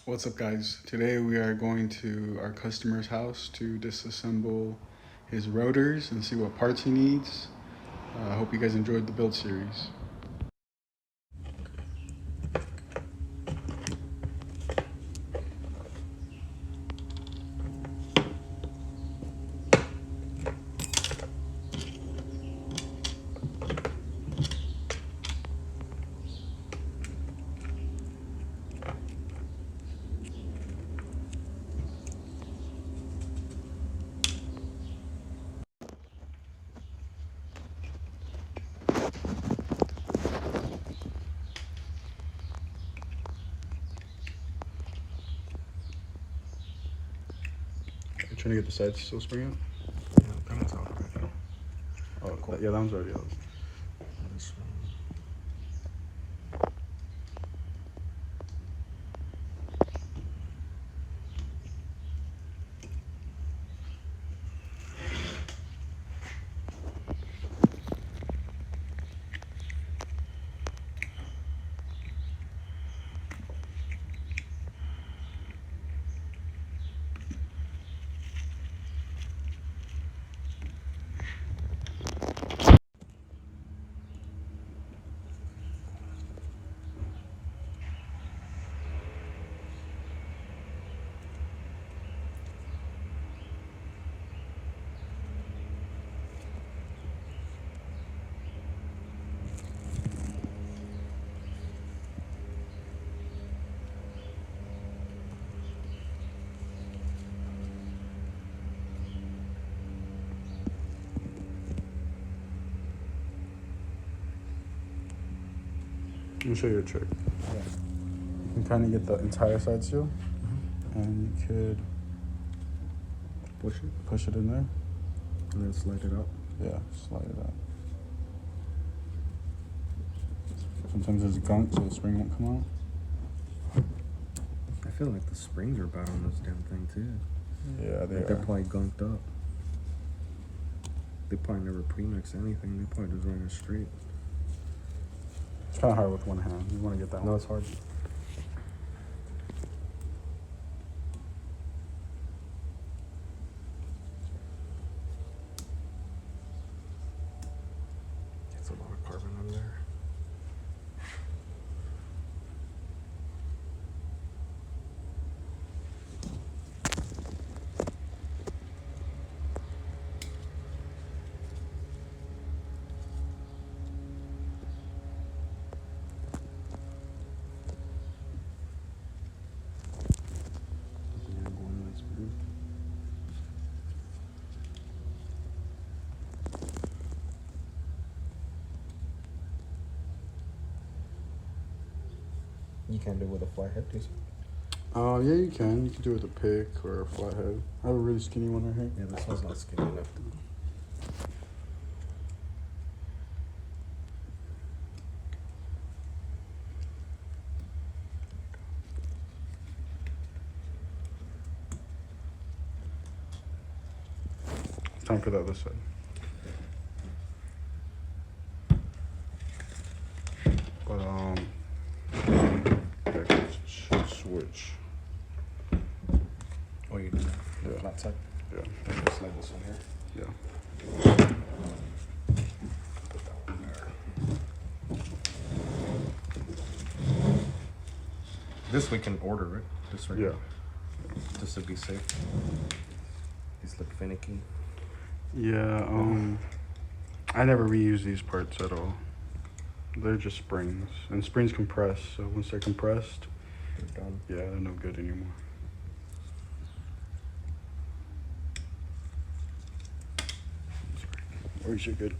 What's up, guys? Today we are going to our customer's house to disassemble his rotors and see what parts he needs. I hope you guys enjoyed the build series. You're trying to get the sides still spring out? Yeah, that one's out already. Oh, cool. Yeah, that one's already out. This one. Let me show you a trick. You can kind of get the entire side seal, and you could push it in there, And then slide it out. Yeah, slide it out. Sometimes there's gunk, so the spring won't come out. I feel like the springs are bad on this damn thing too. Yeah, They're probably gunked up. They probably never premixed anything. They probably just ran it straight. It's kind of hard with one hand. You want to get that one. No, it's hard. It's a lot of carbon in there. Yeah, going nice blue. You can't do it with a flat head, do you? Yeah, you can. You can do it with a pick or a flathead. I have a really skinny one right here. Yeah, this one's not skinny enough. It's time for the other side. But yeah, should switch. Oh, you do that? Yeah. Flat side? Yeah. Just slide this one here. Yeah. Put that one there. This we can order, right? This right Yeah. here. Just to be safe. These look finicky. Yeah. I never reuse these parts at all. They're just springs, and springs compress. So once they're compressed, They're done. yeah, they're no good anymore. Or you're good.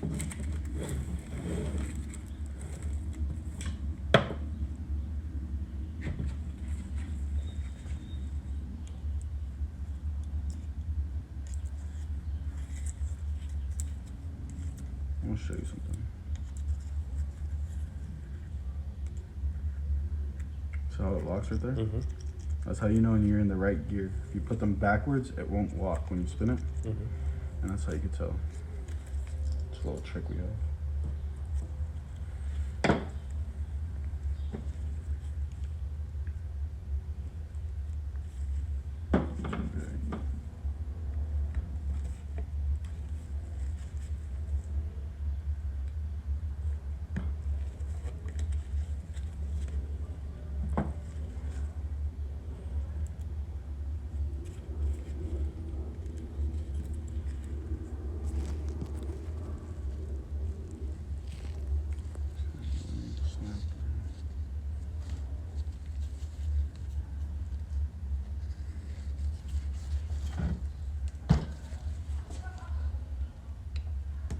I'm gonna show you something. See how it locks right there? Mm-hmm. That's how you know when you're in the right gear. If you put them backwards, it won't lock when you spin it. Mm-hmm. And that's how you can tell. It's a little trick we have.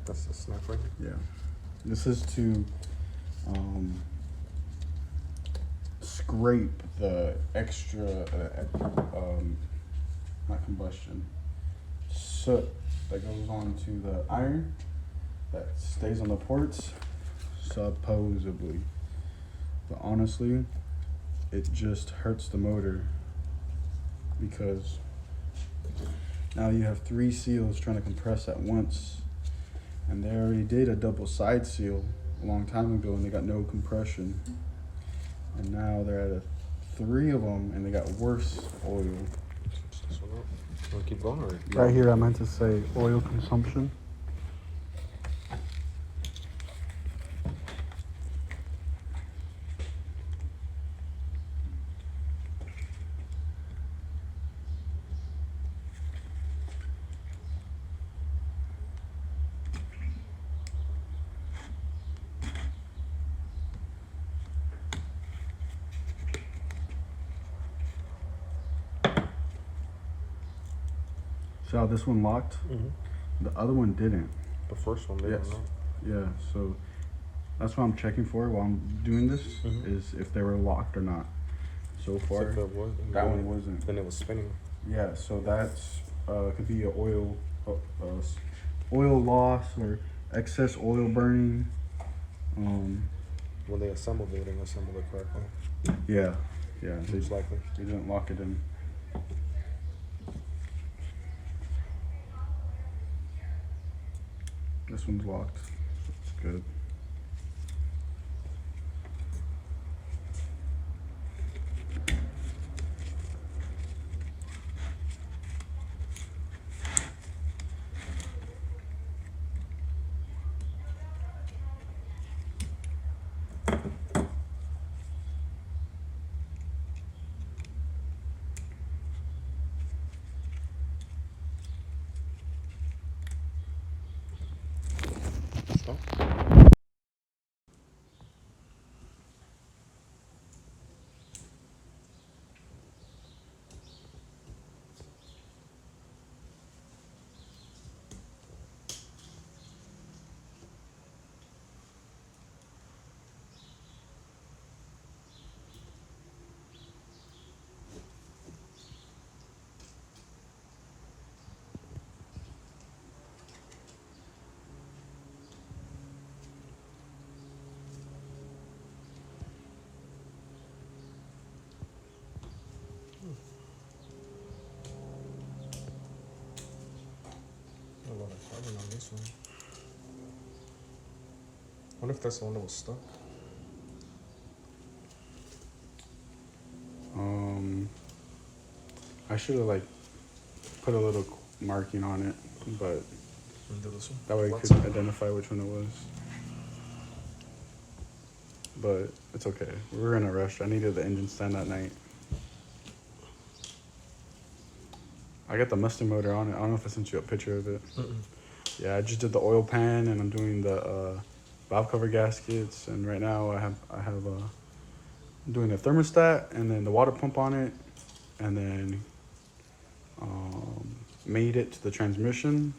That's the snapper. Yeah. This is to scrape the extra, not combustion, soot that goes onto the iron that stays on the ports, supposedly. But honestly, it just hurts the motor because now you have 3 seals trying to compress at once. And they already did a double side seal a long time ago and they got no compression. And now they're at 3 of them and they got worse oil. Switch this one up. You wanna keep going or? Right here I meant to say oil consumption. See how this one locked? Mm-hmm. The other one didn't. The first one, they Yes. don't know. Yeah, so that's what I'm checking for while I'm doing this, Mhm. is if they were locked or not. So far, Except that was, that one wasn't. Then it was spinning. Yeah, so that's could be a oil loss or excess oil burning. When they assembled it, they didn't assemble it correctly. Yeah, Most likely. they didn't lock it in. This one's locked. It's good. Stop. A lot of carbon on this one. I wonder if that's the one that was stuck. I should have put a little marking on it, but This one. that way I Flat could side. identify which one it was. But it's okay. We were in a rush. I needed the engine stand that night. I got the Mustang motor on it. I don't know if I sent you a picture of it. Mm-mm. Yeah, I just did the oil pan and I'm doing the valve cover gaskets. And right now I'm doing the thermostat and then the water pump on it, and then made it to the transmission,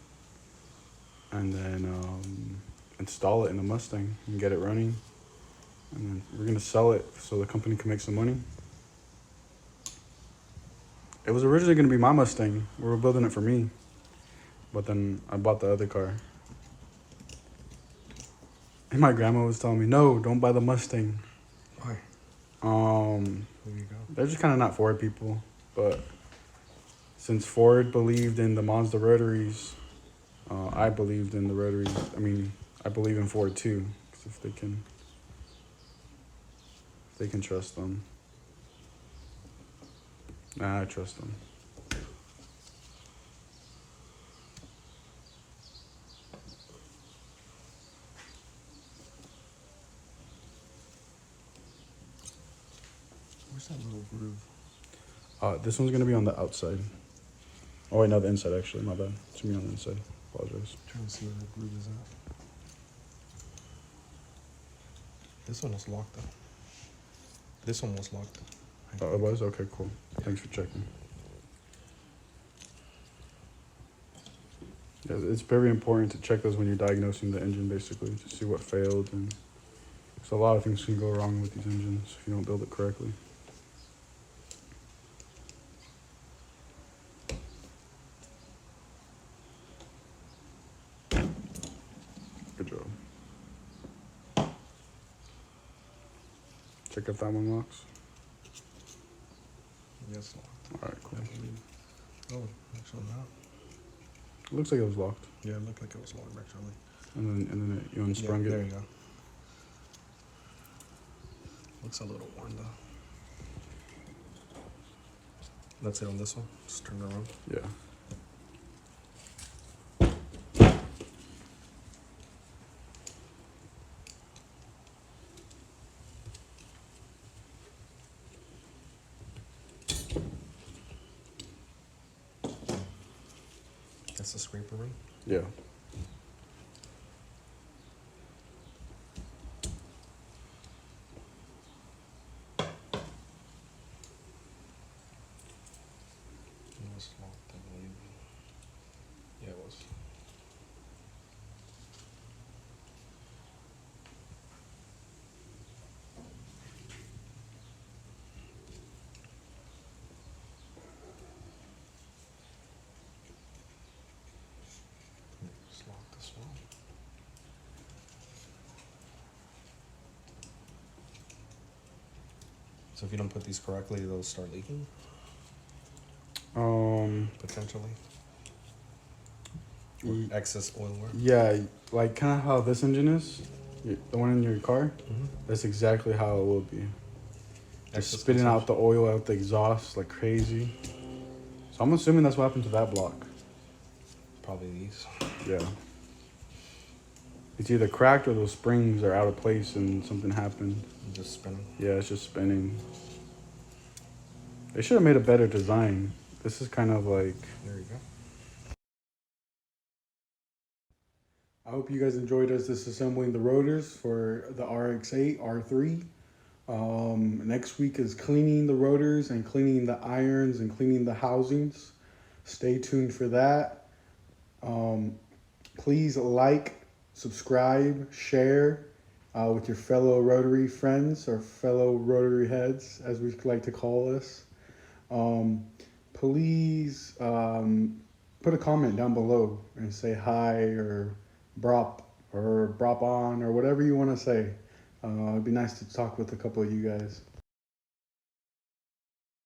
and then install it in the Mustang and get it running. And then we're gonna sell it so the company can make some money. It was originally gonna be my Mustang. We were building it for me, but then I bought the other car. And my grandma was telling me, no, don't buy the Mustang. Why? There you go. They're just kind of not Ford people. But since Ford believed in the Mazda Rotaries, I believed in the Rotaries. I mean, I believe in Ford too, 'cause if they can trust them. Nah, I trust them. Where's that little groove? This one's gonna be on the outside. Oh wait, no, the inside actually. My bad. It's gonna be on the inside. Apologize. I'm trying to see where the groove is at. This one was locked though. This one was locked. Oh, it was? Okay, cool. Thanks for checking. Yeah, it's very important to check those when you're diagnosing the engine, basically, to see what failed. And so a lot of things can go wrong with these engines if you don't build it correctly. Good job. Check if that one locks. Yes, locked. All right, cool. Oh, actually not. It looks like it was locked. Yeah, it looked like it was locked actually. And then you unsprung it. There you go. Looks a little worn though. That's it on this one. Just turn it around. Yeah. That's the scraper ring. Yeah. It was locked, I believe. Yeah, it was. It's locked as well. So if you don't put these correctly, they'll start leaking potentially. Or excess oil wear. Yeah, like kind of how this engine is, the one in your car. Mm-hmm. That's exactly how it will be. Just Excess spitting out consumption. the oil out the exhaust like crazy. So I'm assuming that's what happened to that block. Probably these. Yeah. It's either cracked or those springs are out of place and something happened. Just spinning. Yeah, it's just spinning. They should have made a better design. This is kind of like... There you go. I hope you guys enjoyed us disassembling the rotors for the Rx-8, R3. Next week is cleaning the rotors and cleaning the irons and cleaning the housings. Stay tuned for that. Please like, subscribe, share with your fellow Rotary friends or fellow Rotary heads, as we like to call us. Please put a comment down below and say hi or brop on or whatever you want to say. It'd be nice to talk with a couple of you guys.